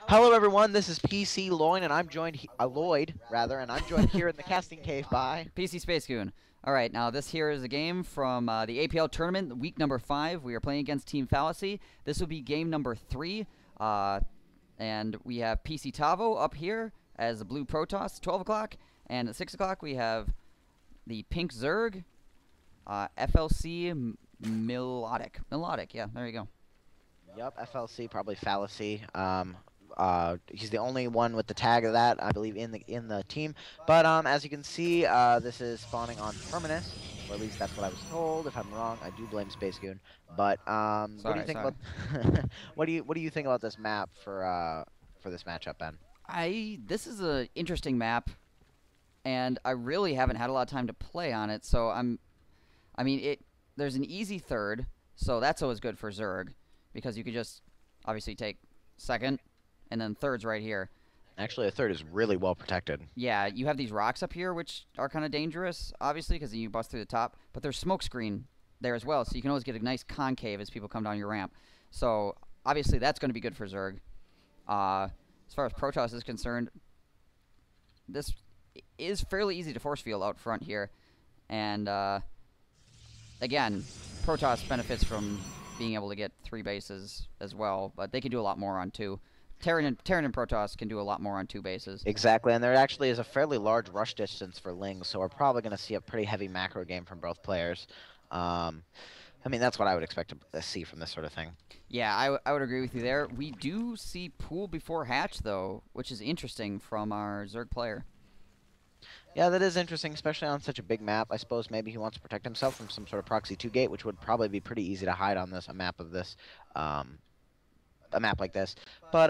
Hello, everyone. This is PC Lloyd, and I'm joined Lloyd rather, and I'm joined here in the casting cave by. PC-Spacegoon. All right, now this here is a game from the APL tournament, week number 5. We are playing against Team Fallacy. This will be game number 3, and we have PC Tahvo up here as the blue Protoss, 12 o'clock, and at 6 o'clock we have the pink Zerg, fLcMilotic. Milotic, yeah, there you go. Yup, FLC, probably Fallacy. He's the only one with the tag of that, I believe, in the team. But as you can see, this is spawning on Terminus, or at least that's what I was told. If I'm wrong, I do blame Spacegoon. But what do you think about what do you think about this map for this matchup, Ben? This is an interesting map, and I really haven't had a lot of time to play on it. So there's an easy third, so that's always good for Zerg, because you could just obviously take second, and then third's right here. Actually, a third is really well protected. Yeah, you have these rocks up here, which are kind of dangerous, obviously, because you bust through the top. But there's smoke screen there as well, so you can always get a nice concave as people come down your ramp. So obviously that's going to be good for Zerg. As far as Protoss is concerned, this is fairly easy to force field out front here. And again, Protoss benefits from being able to get 3 bases as well, but they can do a lot more on 2. Terran and Protoss can do a lot more on 2 bases. Exactly, and there actually is a fairly large rush distance for Ling, so we're probably going to see a pretty heavy macro game from both players. I mean, that's what I would expect to see from this sort of thing. Yeah, I would agree with you there. We do see pool before hatch, though, which is interesting from our Zerg player. Yeah, that is interesting, especially on such a big map. I suppose maybe he wants to protect himself from some sort of proxy 2 gate, which would probably be pretty easy to hide on a map of this. A map like this, but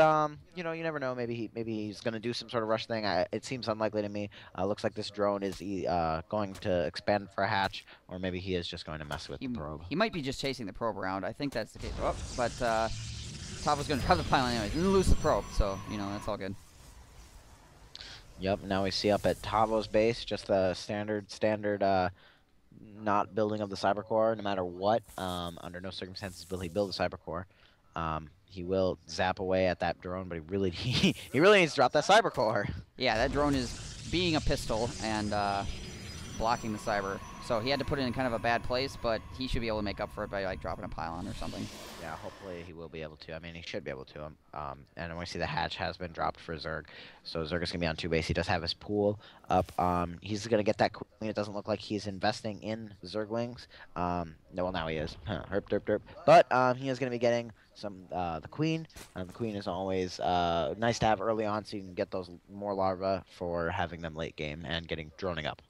you know, you never know. Maybe he's gonna do some sort of rush thing. It seems unlikely to me. Looks like this drone is going to expand for a hatch, or maybe he is just going to mess with the probe. He might be just chasing the probe around. I think that's the case. Oh, but Tahvo's gonna drop the pylon anyways and lose the probe, so you know that's all good. Yep. Now we see up at Tahvo's base, just the standard not building of the cyber core, no matter what. Under no circumstances will he build a cyber core. He will zap away at that drone, but he really needs to drop that cyber core. Yeah, that drone is being a pistol and blocking the cyber. So he had to put it in kind of a bad place, but he should be able to make up for it by like dropping a pylon or something. Yeah, hopefully he will be able to. I mean, he should be able to. And we see the hatch has been dropped for Zerg, so Zerg is gonna be on 2 base. He does have his pool up. He's gonna get that queen. It doesn't look like he's investing in Zerglings. No, well now he is. Herp derp derp. But he is gonna be getting some the queen. The queen is always nice to have early on, so you can get those more larvae for having them late game and getting droning up.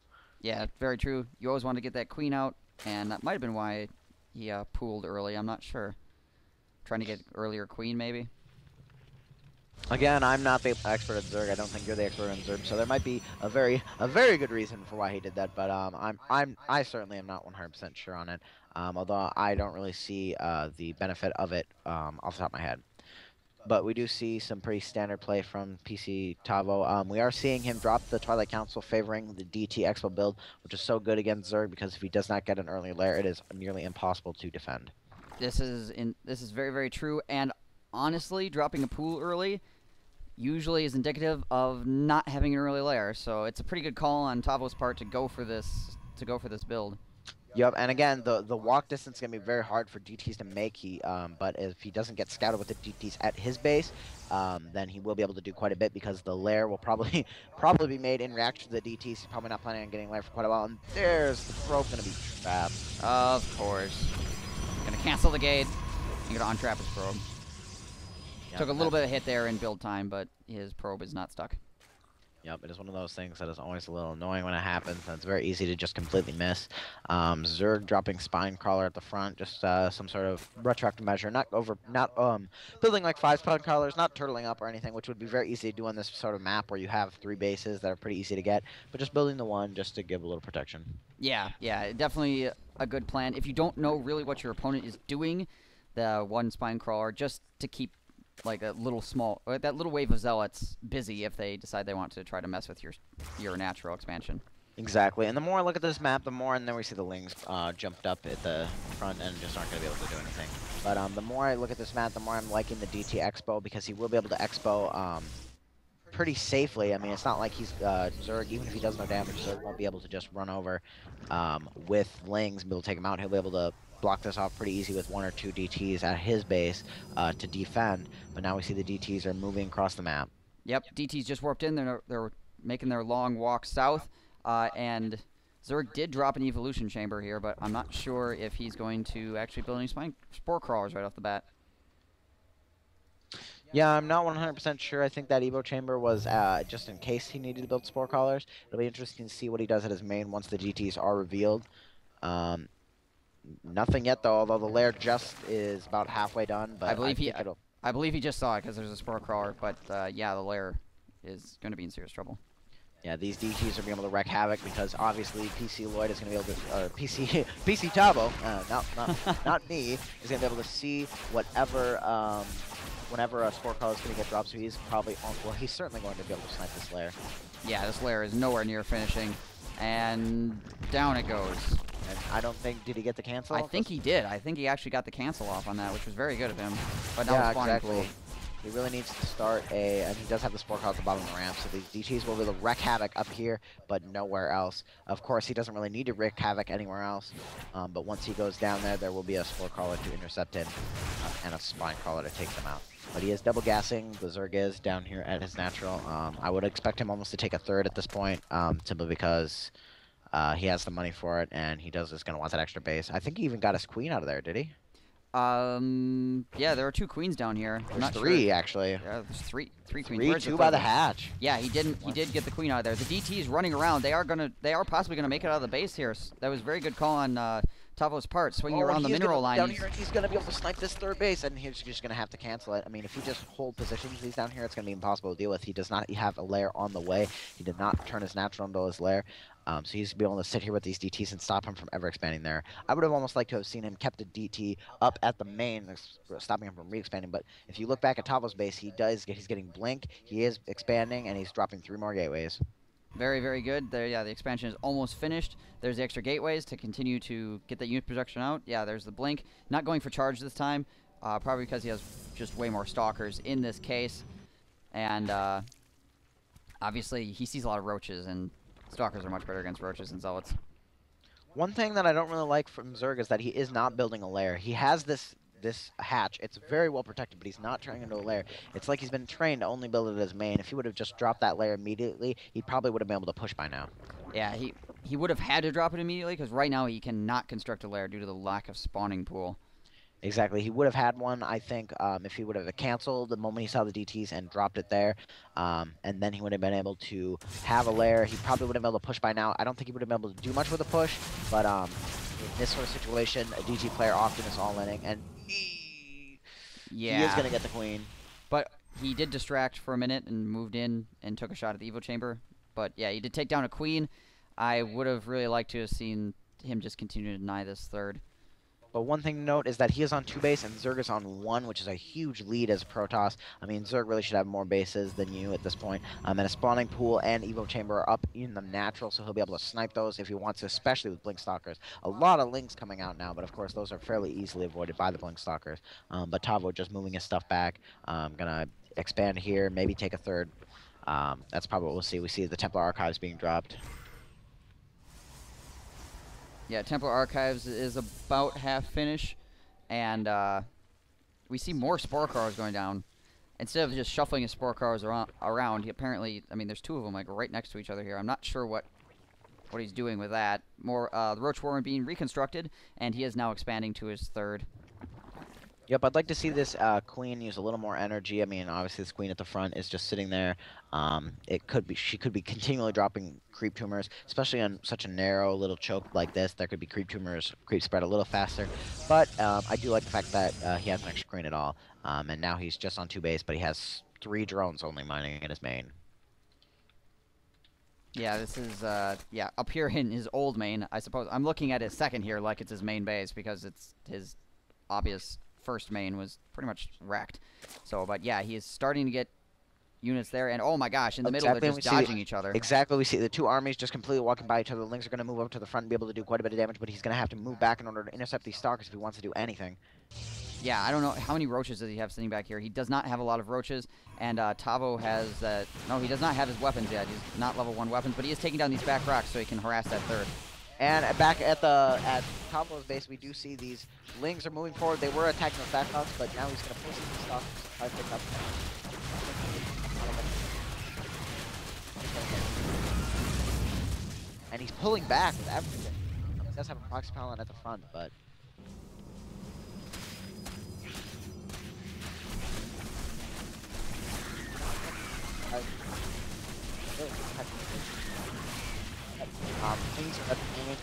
Yeah, very true. You always want to get that queen out, and that might have been why he pooled early. I'm not sure. Trying to get earlier queen, maybe. Again, I'm not the expert at Zerg. I don't think you're the expert on Zerg, so there might be a very good reason for why he did that. But I certainly am not 100% sure on it. Although I don't really see the benefit of it off the top of my head. But we do see some pretty standard play from PC Tahvo. We are seeing him drop the Twilight Council, favoring the DT Expo build, which is so good against Zerg because if he does not get an early lair, it is nearly impossible to defend. This is very, very true. And honestly, dropping a pool early usually is indicative of not having an early lair. So it's a pretty good call on Tahvo's part to go for this build. Yep, and again, the walk distance is going to be very hard for DTs to make. But if he doesn't get scouted with the DTs at his base, then he will be able to do quite a bit because the lair will probably be made in reaction to the DTs. He's probably not planning on getting lair for quite a while. And there's the probe going to be trapped. Of course. Gonna cancel the gate. You're gonna untrap his probe. Yep, took a little bit of hit there in build time, but his probe is not stuck. Yep, it is one of those things that is always a little annoying when it happens, and it's very easy to just completely miss. Zerg dropping Spine Crawler at the front, just some sort of retroactive measure, not building like 5 Spine Crawlers, not turtling up or anything, which would be very easy to do on this sort of map where you have 3 bases that are pretty easy to get, but just building the one just to give a little protection. Yeah, definitely a good plan. If you don't know really what your opponent is doing, the 1 Spine Crawler, just to keep like that little wave of zealots busy if they decide they want to try to mess with your natural expansion. Exactly, and the more I look at this map, the more, and then we see the Lings jumped up at the front and just aren't going to be able to do anything. But the more I look at this map, the more I'm liking the DT Expo because he will be able to Expo pretty safely. I mean, it's not like he's Zerg, even if he does no damage, Zerg won't be able to just run over with Lings and be able to take him out. He'll be able to block this off pretty easy with 1 or 2 DTs at his base to defend. But now we see the DTs are moving across the map. Yep, DT's just warped in. They're making their long walk south, and Zerg did drop an evolution chamber here, but I'm not sure if he's going to actually build any spore crawlers right off the bat. Yeah, I'm not 100% sure. I think that Evo chamber was just in case he needed to build spore collars. It'll be interesting to see what he does at his main once the DTs are revealed. Nothing yet though, although the lair just is about halfway done. But I believe he just saw it because there's a spore crawler. But yeah, the lair is going to be in serious trouble. Yeah, these DTs are being able to wreak havoc because obviously PC Lloyd is going to be able to, PC Tahvo, not me, is going to be able to see whatever, whenever a spore crawler is going to get dropped. So he's probably, well, he's certainly going to be able to snipe this lair. Yeah, this lair is nowhere near finishing, and down it goes. And I don't think, did he get the cancel? I think he did. I think he actually got the cancel off on that, which was very good of him. But now yeah, it's exactly. He really needs to start and he does have the spore call at the bottom of the ramp, so these DTs will really wreak havoc up here, but nowhere else. Of course, he doesn't really need to wreak havoc anywhere else, but once he goes down there, there will be a spore crawler to intercept him, and a spine crawler to take them out. But he is double gassing, the Zerg is down here at his natural. I would expect him almost to take a third at this point, simply because he has the money for it, and he is going to want that extra base. I think he even got his queen out of there, did he? Yeah, there are 2 queens down here. There's not 3 sure. Actually. Yeah, there's three queens. 2 by the hatch. Yeah, he did get the queen out of there. The DT's running around. They are possibly gonna make it out of the base here. That was a very good call on Tahvo's part, swinging around the mineral line. Down here, he's gonna be able to snipe this third base, and he's just gonna have to cancel it. I mean, if he just hold positions these down here, it's gonna be impossible to deal with. He does not have a lair on the way. He did not turn his natural into his lair. So he's to be able to sit here with these DTs and stop him from ever expanding there. I would have almost liked to have seen him kept a DT up at the main, stopping him from re-expanding. But if you look back at Tahvo's base, he's getting blink, he is expanding, and he's dropping 3 more gateways. Very, very good. There, yeah, the expansion is almost finished. There's the extra gateways to continue to get that unit production out. Yeah, there's the blink. Not going for charge this time, probably because he has just way more stalkers in this case. And obviously, he sees a lot of roaches, and stalkers are much better against roaches and zealots. One thing that I don't really like from Zerg is that he is not building a lair. He has this hatch. It's very well protected, but he's not turning into a lair. It's like he's been trained to only build it as main. If he would have just dropped that lair immediately, he probably would have been able to push by now. Yeah, he would have had to drop it immediately, because right now he cannot construct a lair due to the lack of spawning pool. Exactly. He would have had one, I think, if he would have canceled the moment he saw the DTs and dropped it there. And then he would have been able to have a lair. He probably would have been able to push by now. I don't think he would have been able to do much with a push, but in this sort of situation, a DT player often is all-inning, and he is going to get the queen. But he did distract for a minute and moved in and took a shot at the Evo chamber. But yeah, he did take down a queen. I would have really liked to have seen him just continue to deny this third. But one thing to note is that he is on 2 base and Zerg is on 1, which is a huge lead as a Protoss. I mean, Zerg really should have more bases than you at this point. And a spawning pool and Evo chamber are up in the natural, so he'll be able to snipe those if he wants to, especially with Blink Stalkers. A lot of links coming out now, but of course those are fairly easily avoided by the Blink Stalkers. But Tahvo just moving his stuff back. Gonna expand here, maybe take a third. That's probably what we'll see. We see the Templar Archives being dropped. Yeah, Templar Archives is about half finish, and we see more Spore Crawlers going down. Instead of just shuffling his Spore Crawlers around, he apparently, I mean, there's 2 of them like right next to each other here. I'm not sure what he's doing with that. More the Roach Warren being reconstructed, and he is now expanding to his third. Yep, I'd like to see this queen use a little more energy. I mean, obviously this queen at the front is just sitting there. She could be continually dropping creep tumors, especially on such a narrow little choke like this. There could be creep tumors, creep spread a little faster. But I do like the fact that he has an extra queen at all. And now he's just on 2 base, but he has 3 drones only mining in his main. Yeah, this is, yeah, up here in his old main, I suppose. I'm looking at his second here like it's his main base because it's his obvious first main was pretty much wrecked. So, but yeah, he is starting to get units there, and oh my gosh, in the middle Exactly, they're just dodging each other. Exactly, we see the two armies just completely walking by each other. The Lings are going to move up to the front and be able to do quite a bit of damage, but he's going to have to move back in order to intercept these Stalkers if he wants to do anything. Yeah, I don't know how many roaches does he have sitting back here. He does not have a lot of roaches, and Tahvo has no, he does not have his weapons yet. He's not level 1 weapons, but he is taking down these back rocks so he can harass that third. And back at Tahvo's base, we do see these Lings are moving forward. They were attacking the back rocks, but now he's going to push these Stalkers to try to pick up. And he's pulling back with everything. He does have a Proxy Pylon at the front, but... Lings are at the moment,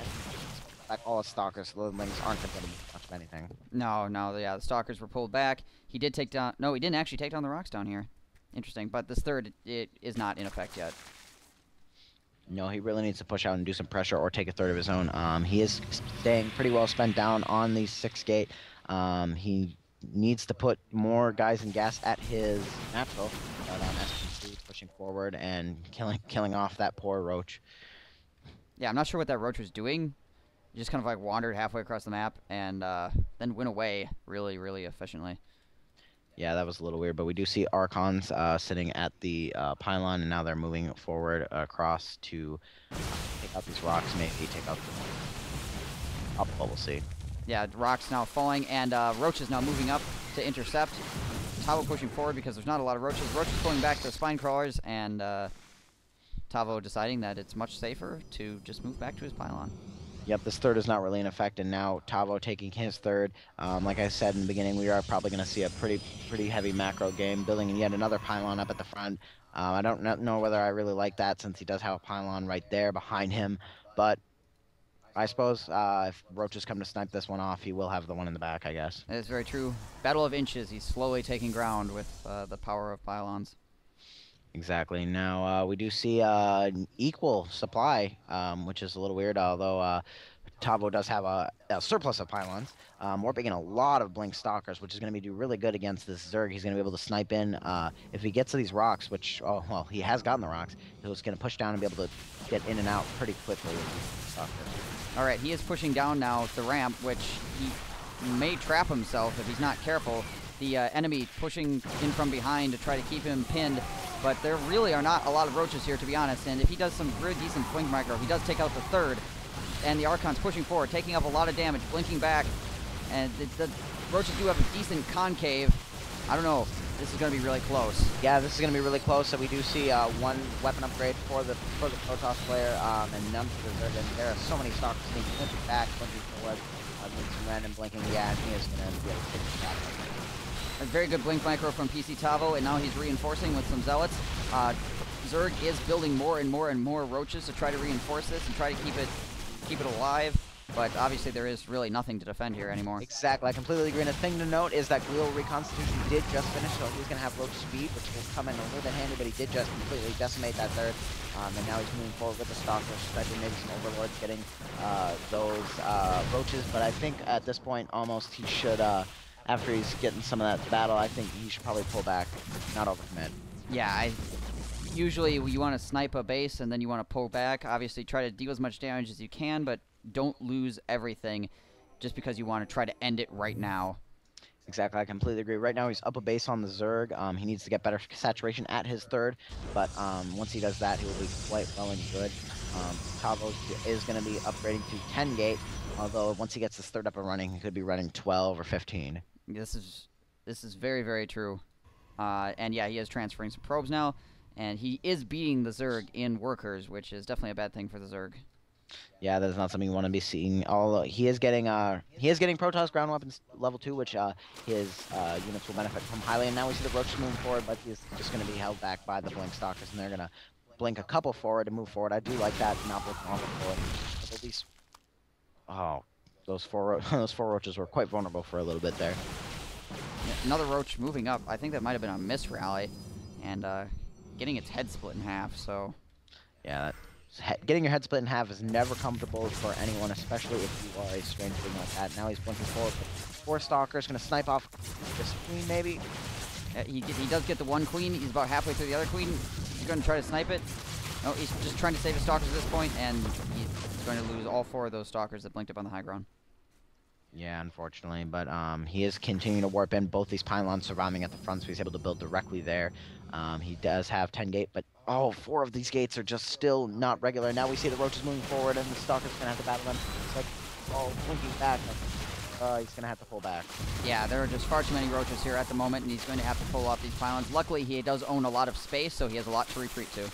like all the Stalkers, so the Lings aren't going to do much of anything. No, yeah, the Stalkers were pulled back. He did take down... No, he didn't actually take down the rocks down here. Interesting, but this third, it is not in effect yet. No, he really needs to push out and do some pressure or take a third of his own. He is staying pretty well spent down on the 6 gate. He needs to put more guys and gas at his natural. But SPC pushing forward and killing off that poor Roach. Yeah, I'm not sure what that Roach was doing. He just kind of like wandered halfway across the map and then went away really, really efficiently. Yeah, that was a little weird, but we do see Archons sitting at the pylon, and now they're moving forward across to take out these rocks, maybe take out the top level. We'll see. Yeah, rocks now falling, and Roach is now moving up to intercept. Tahvo pushing forward because there's not a lot of Roaches. Roach is pulling back the spine crawlers, and Tahvo deciding that it's much safer to just move back to his pylon. Yep, this third is not really in effect, and now Tahvo taking his third. Like I said in the beginning, we are probably going to see a pretty heavy macro game, building yet another pylon up at the front. I don't know whether I really like that since he does have a pylon right there behind him, but I suppose if Roaches come to snipe this one off, he will have the one in the back, I guess. That is very true. Battle of inches, he's slowly taking ground with the power of pylons. Exactly. Now, we do see an equal supply, which is a little weird, although Tahvo does have a surplus of pylons. Warping in a lot of Blink Stalkers, which is going to do really good against this Zerg. He's going to be able to snipe in. If he gets to these rocks, which, oh, well, he has gotten the rocks, he's going to push down and be able to get in and out pretty quickly with these Stalkers. All right, he is pushing down now the ramp, which he may trap himself if he's not careful. The enemy pushing in from behind to try to keep him pinned, but there really are not a lot of Roaches here, to be honest, and if he does some really decent blink micro, he does take out the third, and the Archon's pushing forward, taking up a lot of damage, blinking back, and the Roaches do have a decent concave. I don't know, this is going to be really close. Yeah, this is going to be really close, so we do see one weapon upgrade for the Protoss player, and none for the Zerg, and there are so many Stalkers sneaking, blinking back, blinking forward, doing some random blinking, yeah, and he is going to be able to take the shot. A very good blink micro from PC Tahvo, and now he's reinforcing with some zealots. Zerg is building more and more Roaches to try to reinforce this and try to keep it alive. But obviously there is really nothing to defend here anymore. Exactly, I completely agree. And a thing to note is that Glial Reconstitution did just finish, so he's going to have Roach speed, which will come in a little bit handy, but he did just completely decimate that third. And now he's moving forward with the Stalkers, especially maybe some Overlords getting those Roaches. But I think at this point almost he should... after he's getting some of that battle, I think he should probably pull back, not overcommit. Yeah, usually you want to snipe a base and then you want to pull back. Obviously, try to deal as much damage as you can, but don't lose everything just because you want to try to end it right now. Exactly, I completely agree. Right now, he's up a base on the Zerg. He needs to get better saturation at his third, but once he does that, he will be quite well and good. Tahvo is going to be upgrading to 10 gate, although once he gets his third up and running, he could be running 12 or 15. This is very, very true. And yeah, he is transferring some probes now, and he is beating the Zerg in workers, which is definitely a bad thing for the Zerg. Yeah, that is not something you want to be seeing. Although he is getting Protoss ground weapons level 2, which his units will benefit from highly. And now we see the Roaches moving forward, but he's just going to be held back by the Blink Stalkers, and they're going to blink a couple forward to move forward. I do like that, not blinking all forward. But at least, oh, those four Roaches were quite vulnerable for a little bit there. Yeah, another Roach moving up. I think that might have been a miss rally, and getting its head split in half. So yeah. Getting your head split in half is never comfortable for anyone, especially if you are a strange thing like that. Now he's blinking forward. 4 Stalkers, going to snipe off the screen maybe. He does get the one queen. He's about halfway through the other queen. He's going to try to snipe it. No, he's just trying to save his stalkers at this point, and he's going to lose all 4 of those stalkers that blinked up on the high ground. Yeah, unfortunately, but he is continuing to warp in. Both these pylons surrounding at the front, so he's able to build directly there. He does have 10 gate, but 4 of these gates are just still not regular. Now we see the roaches moving forward, and the stalker's gonna have to battle them. It's like, blinking back. He's gonna have to pull back. Yeah, there are just far too many roaches here at the moment, and he's going to have to pull off these pylons. Luckily, he does own a lot of space, so he has a lot to retreat to.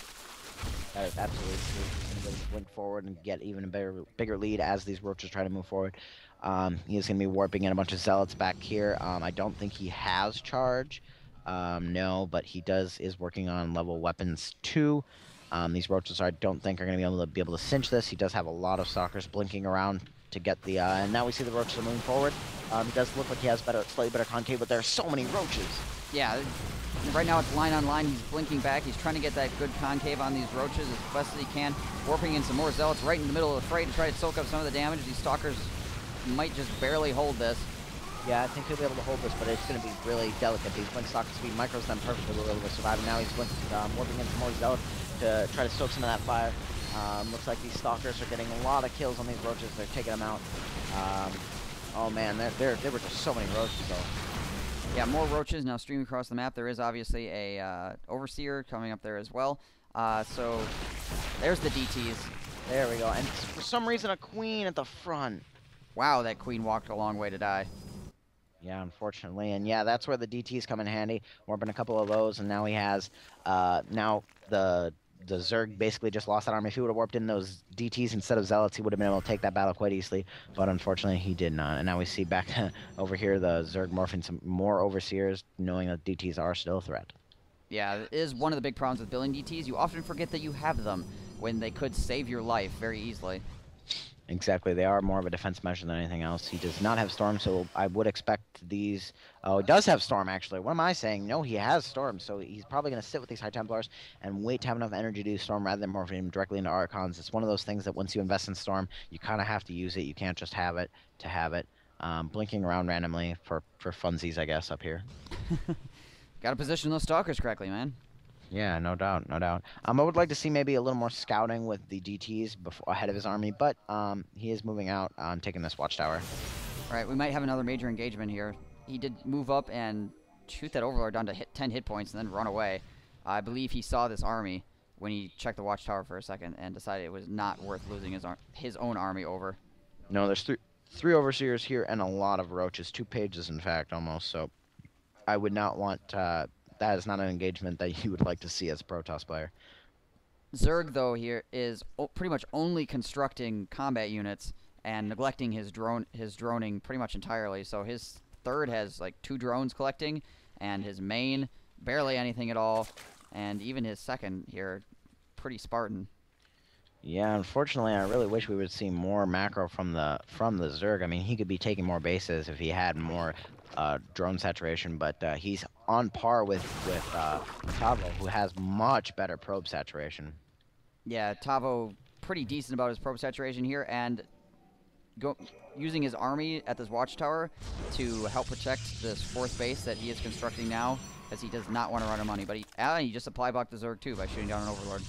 That is absolutely true. He's going to blink forward and get even a bigger lead as these roaches try to move forward. He is going to be warping in a bunch of zealots back here. I don't think he has charge. No, but he is working on level weapons 2. These roaches I don't think are going to be able to cinch this. He does have a lot of stalkers blinking around to get the and now we see the roaches are moving forward. It does look like he has slightly better concave, but there are so many roaches. Yeah, right now it's line on line. He's blinking back. He's trying to get that good concave on these roaches as best as he can. Warping in some more zealots right in the middle of the fray to try to soak up some of the damage. These stalkers might just barely hold this. Yeah, I think he'll be able to hold this, but it's going to be really delicate. These blink stalker speed micros them perfectly will be able to survive. And now he's warping in some more zealots to try to stoke some of that fire. Looks like these stalkers are getting a lot of kills on these roaches. They're taking them out. Oh man, there were just so many roaches though. Yeah, more roaches now streaming across the map. There is obviously a overseer coming up there as well. So there's the DTs. There we go. And for some reason, a queen at the front. Wow, that queen walked a long way to die. Yeah, unfortunately. And yeah, that's where the DTs come in handy. Warping a couple of those, and now he has now the Zerg basically just lost that army. If he would have warped in those DTs instead of Zealots, he would have been able to take that battle quite easily. But unfortunately, he did not. And now we see back over here the Zerg morphing some more Overseers, knowing that DTs are still a threat. Yeah, it is one of the big problems with building DTs. You often forget that you have them when they could save your life very easily. Exactly. They are more of a defense measure than anything else. He does not have Storm, so I would expect these... Oh, he does have Storm, actually. What am I saying? No, he has Storm, so he's probably going to sit with these High Templars and wait to have enough energy to do Storm rather than morphing him directly into Archons. It's one of those things that once you invest in Storm, you kind of have to use it. You can't just have it to have it. Blinking around randomly for funsies, I guess, up here. Got to position those stalkers correctly, man. Yeah, no doubt, no doubt. I would like to see maybe a little more scouting with the DTs ahead of his army, but he is moving out on taking this watchtower. All right, we might have another major engagement here. He did move up and shoot that Overlord down to 10 hit points and then run away. I believe he saw this army when he checked the watchtower for a second and decided it was not worth losing his own army over. No, there's three Overseers here and a lot of roaches. 2 pages, in fact, almost. So I would not want... that is not an engagement that you would like to see as a Protoss player. Zerg, though, here is pretty much only constructing combat units and neglecting his droning pretty much entirely. So his third has like 2 drones collecting, and his main barely anything at all, and even his second here pretty Spartan. Yeah, unfortunately, I really wish we would see more macro from the Zerg. I mean, he could be taking more bases if he had more drone saturation, but he's on par with Tahvo, who has much better probe saturation. Yeah, Tahvo pretty decent about his probe saturation here, and using his army at this watchtower to help protect this 4th base that he is constructing now, because he does not want to run out of money. But he just supply blocked the Zerg too by shooting down an Overlord.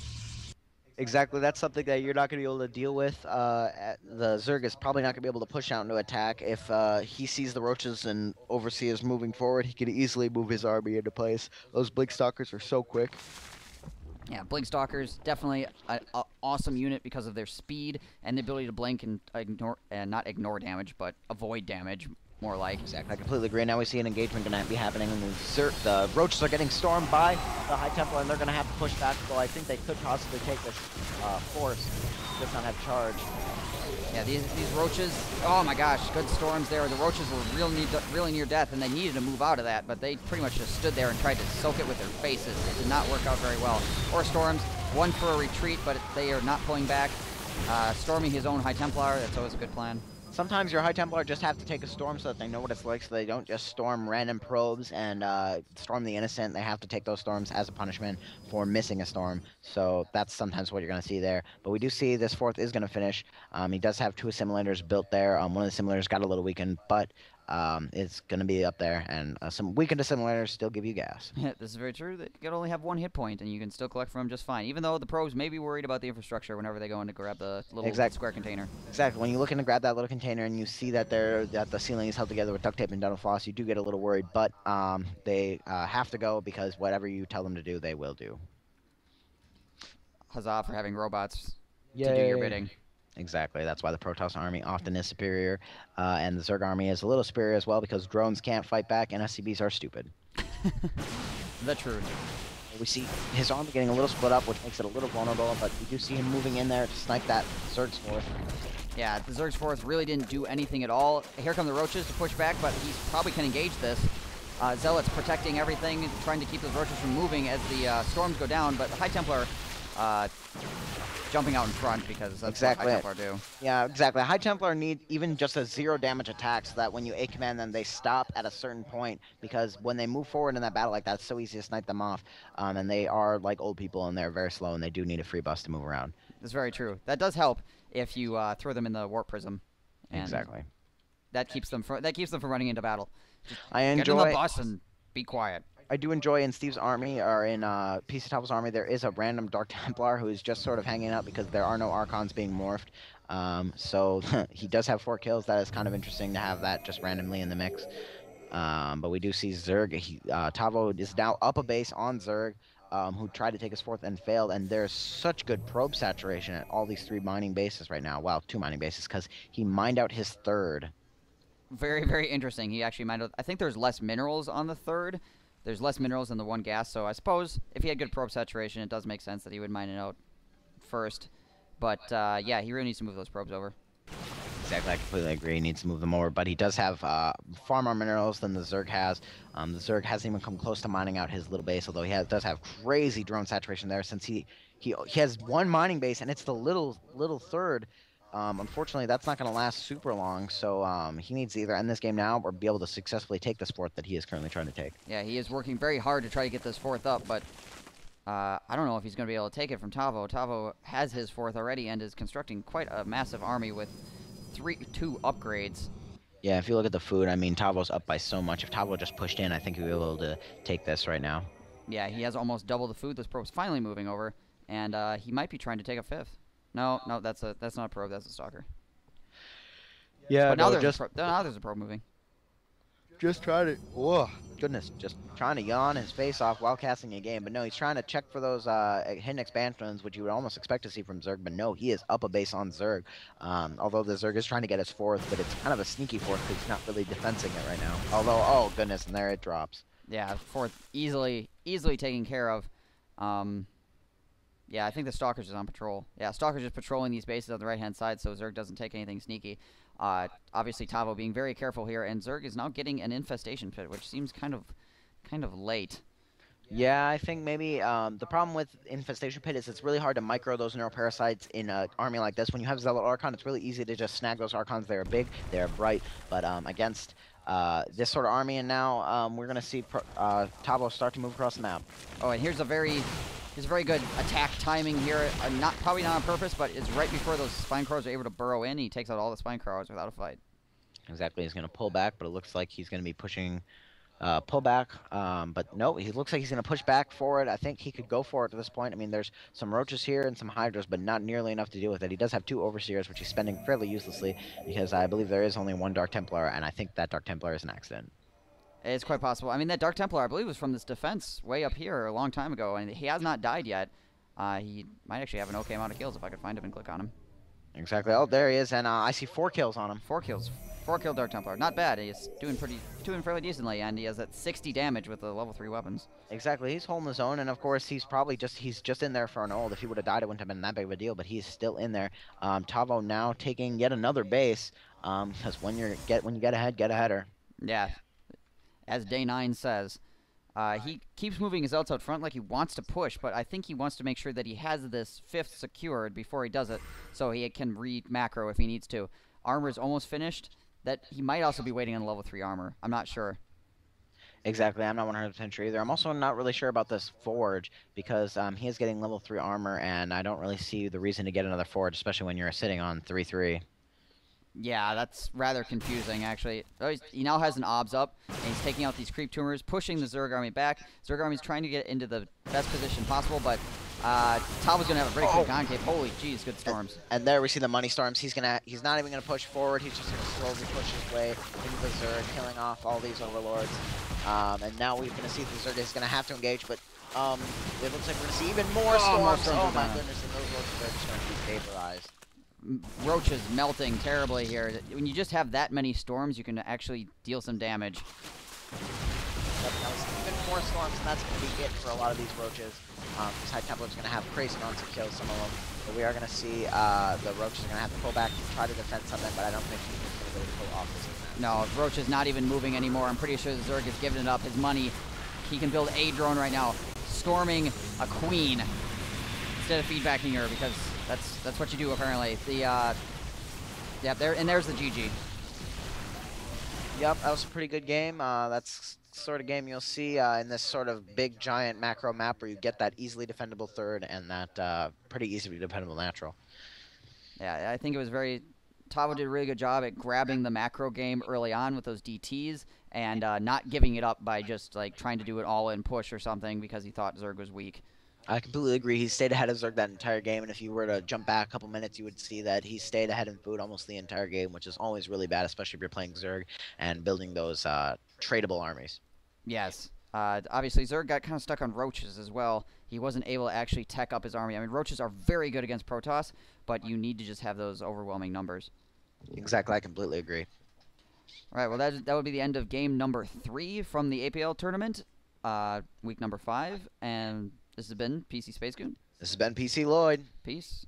Exactly, that's something that you're not going to be able to deal with. The Zerg is probably not going to be able to push out into attack. If he sees the Roaches and Overseers moving forward, he could easily move his army into place. Those Blink Stalkers are so quick. Yeah, Blink Stalkers, definitely an awesome unit because of their speed and the ability to blink and not ignore damage, but avoid damage. More like. Exactly. I completely agree. Now we see an engagement going to be happening, and the Roaches are getting stormed by the High Templar, and they're going to have to push back. So I think they could possibly take this force. Does not have charge. Yeah, these Roaches. Oh my gosh, good storms there. The Roaches were really near death, and they needed to move out of that, but they pretty much just stood there and tried to soak it with their faces. It did not work out very well. Or storms, one for a retreat, but they are not pulling back. Storming his own High Templar. That's always a good plan. Sometimes your High Templar just have to take a storm so that they know what it's like, so they don't just storm random probes and storm the innocent. They have to take those storms as a punishment for missing a storm. So that's sometimes what you're going to see there. But we do see this 4th is going to finish. He does have 2 assimilators built there. One of the assimilators got a little weakened, but it's going to be up there. And some weakened assimilators still give you gas. This is very true. They can only have one hit point, and you can still collect from them just fine. Even though the pros may be worried about the infrastructure whenever they go in to grab the little square container. Exactly. When you look in to grab that little container and you see that that the ceiling is held together with duct tape and dental floss, you do get a little worried. But they have to go because whatever you tell them to do, they will do. Huzzah for having robots to do your Yay. bidding. Exactly. That's why the Protoss army often is superior, and the Zerg army is a little superior as well because drones can't fight back and SCBs are stupid. The truth. We see his army getting a little split up, which makes it a little vulnerable, but we do see him moving in there to snipe that Zerg's fourth. Yeah, the Zerg's fourth really didn't do anything at all. Here come the Roaches to push back, but he probably can engage this. Zealot's protecting everything, trying to keep those Roaches from moving as the storms go down, but the High Templar jumping out in front because that's what High Templar do. Yeah, exactly. High Templar need even just a 0 damage attack so that when you A-command them, they stop at a certain point because when they move forward in that battle like that, it's so easy to snipe them off. And they are like old people and they're very slow and they do need a free bus to move around. That's very true. That does help if you throw them in the warp prism. And exactly. That keeps them from running into battle. I enjoy. Get in the bus and be quiet. I do enjoy in Steve's army, or in PC-Tahvo's army, there is a random Dark Templar who is just sort of hanging out because there are no Archons being morphed. So he does have 4 kills. That is kind of interesting to have that just randomly in the mix. But we do see Zerg. Tahvo is now up a base on Zerg, who tried to take his 4th and failed. And there's such good probe saturation at all these 3 mining bases right now. Well, 2 mining bases because he mined out his 3rd. Very, very interesting. He actually mined out. I think there's less minerals on the 3rd. There's less minerals in the 1 gas, so I suppose if he had good probe saturation, it does make sense that he would mine it out first. But, yeah, he really needs to move those probes over. Exactly, I completely agree. He needs to move them over, but he does have far more minerals than the Zerg has. The Zerg hasn't even come close to mining out his little base, although he does have crazy drone saturation there since he has 1 mining base, and it's the little 3rd. Unfortunately, that's not going to last super long, so he needs to either end this game now or be able to successfully take this 4th that he is currently trying to take. Yeah, he is working very hard to try to get this 4th up, but I don't know if he's going to be able to take it from Tahvo. Tahvo has his 4th already and is constructing quite a massive army with 2 upgrades. Yeah, if you look at the food, I mean, Tahvo's up by so much. If Tahvo just pushed in, I think he'd be able to take this right now. Yeah, he has almost double the food. This probe's finally moving over, and he might be trying to take a 5th. No, that's not a probe. That's a stalker. Yeah, but now there's a probe moving. Just trying to. Whoa, goodness! Just trying to yawn his face off while casting a game. But no, he's trying to check for those hidden expansions, which you would almost expect to see from Zerg. But no, he is up a base on Zerg. Although the Zerg is trying to get his 4th, but it's kind of a sneaky 4th because he's not really defensing it right now. Although, oh goodness, and there it drops. Yeah, 4th easily taken care of. Yeah, I think the Stalker's is on patrol. Yeah, Stalker's just patrolling these bases on the right-hand side so Zerg doesn't take anything sneaky. Obviously, Tahvo being very careful here, and Zerg is now getting an infestation pit, which seems kind of late. Yeah, I think maybe the problem with infestation pit is it's really hard to micro those neuroparasites in an army like this. When you have Zealot Archon, it's really easy to just snag those Archons. They're big, they're bright, but against this sort of army, and now we're going to see Tahvo start to move across the map. Oh, and here's a very good attack timing here. Probably not on purpose, but it's right before those Spine Crawlers are able to burrow in. He takes out all the Spine Crawlers without a fight. Exactly, he's going to pull back, but it looks like he's going to be pushing pull back. But no, he looks like he's going to push back forward. I think he could go for it at this point. I mean, there's some Roaches here and some Hydras, but not nearly enough to deal with it. He does have 2 Overseers, which he's spending fairly uselessly because I believe there is only 1 Dark Templar, and I think that Dark Templar is an accident. It's quite possible. I mean, that Dark Templar, I believe, was from this defense way up here a long time ago, and he has not died yet. He might actually have an okay amount of kills if I could find him and click on him. Exactly. Oh, there he is, and I see 4 kills on him. 4 kills. 4-kill Dark Templar. Not bad. He's doing fairly decently, and he has that 60 damage with the level 3 weapons. Exactly. He's holding his own, and of course, he's just in there for an ult. If he would have died, it wouldn't have been that big of a deal, but he's still in there. Tahvo now taking yet another base, because when you get ahead, get a header. Yeah. As Day 9 says, he keeps moving his ults out front like he wants to push, but I think he wants to make sure that he has this 5th secured before he does it, so he can read macro if he needs to. Armor is almost finished. That he might also be waiting on level 3 armor. I'm not sure. Exactly, I'm not 100% sure either. I'm also not really sure about this Forge, because he is getting level 3 armor, and I don't really see the reason to get another Forge, especially when you're sitting on 3-3. Yeah, that's rather confusing, actually. Oh, he now has an obs up, and he's taking out these creep tumors, pushing the Zerg army back. Zerg army's trying to get into the best position possible, but Tahvo's going to have a very quick concave. Holy jeez, good storms. And there we see the money storms. He's not even gonna push forward. He's just gonna slowly push his way into the Zerg, killing off all these overlords. And now we're gonna see the Zerg is gonna have to engage, but it looks like we're gonna see even more storms. Oh my goodness, and those roaches are just gonna be vaporized. Roaches melting terribly here. When you just have that many storms, you can actually deal some damage. Yep, now even more storms, and that's going to be it for a lot of these roaches. This High Templar is going to have crazy amounts of kills, some of them. But we are going to see the roaches are going to have to pull back, try to defend something, but I don't think he's going to be able to pull off this event. No, Roach is not even moving anymore. I'm pretty sure the Zerg has given it up. His money, he can build a drone right now, storming a queen instead of feedbacking her, because that's what you do apparently. The there's the GG. Yep, that was a pretty good game. That's sort of game you'll see in this sort of big giant macro map where you get that easily defendable third and that pretty easily defendable natural. Yeah, I think it was Tahvo did a really good job at grabbing the macro game early on with those DTs and not giving it up by just like trying to do an all-in push or something because he thought Zerg was weak. I completely agree. He stayed ahead of Zerg that entire game, and if you were to jump back a couple minutes, you would see that he stayed ahead in food almost the entire game, which is always really bad, especially if you're playing Zerg and building those tradable armies. Yes. Obviously, Zerg got kind of stuck on roaches as well. He wasn't able to actually tech up his army. I mean, roaches are very good against Protoss, but you need to just have those overwhelming numbers. Exactly, I completely agree. All right, well, that would be the end of game number 3 from the APL tournament, week number 5, and this has been PC Spacegoon. This has been PC Lloyd. Peace.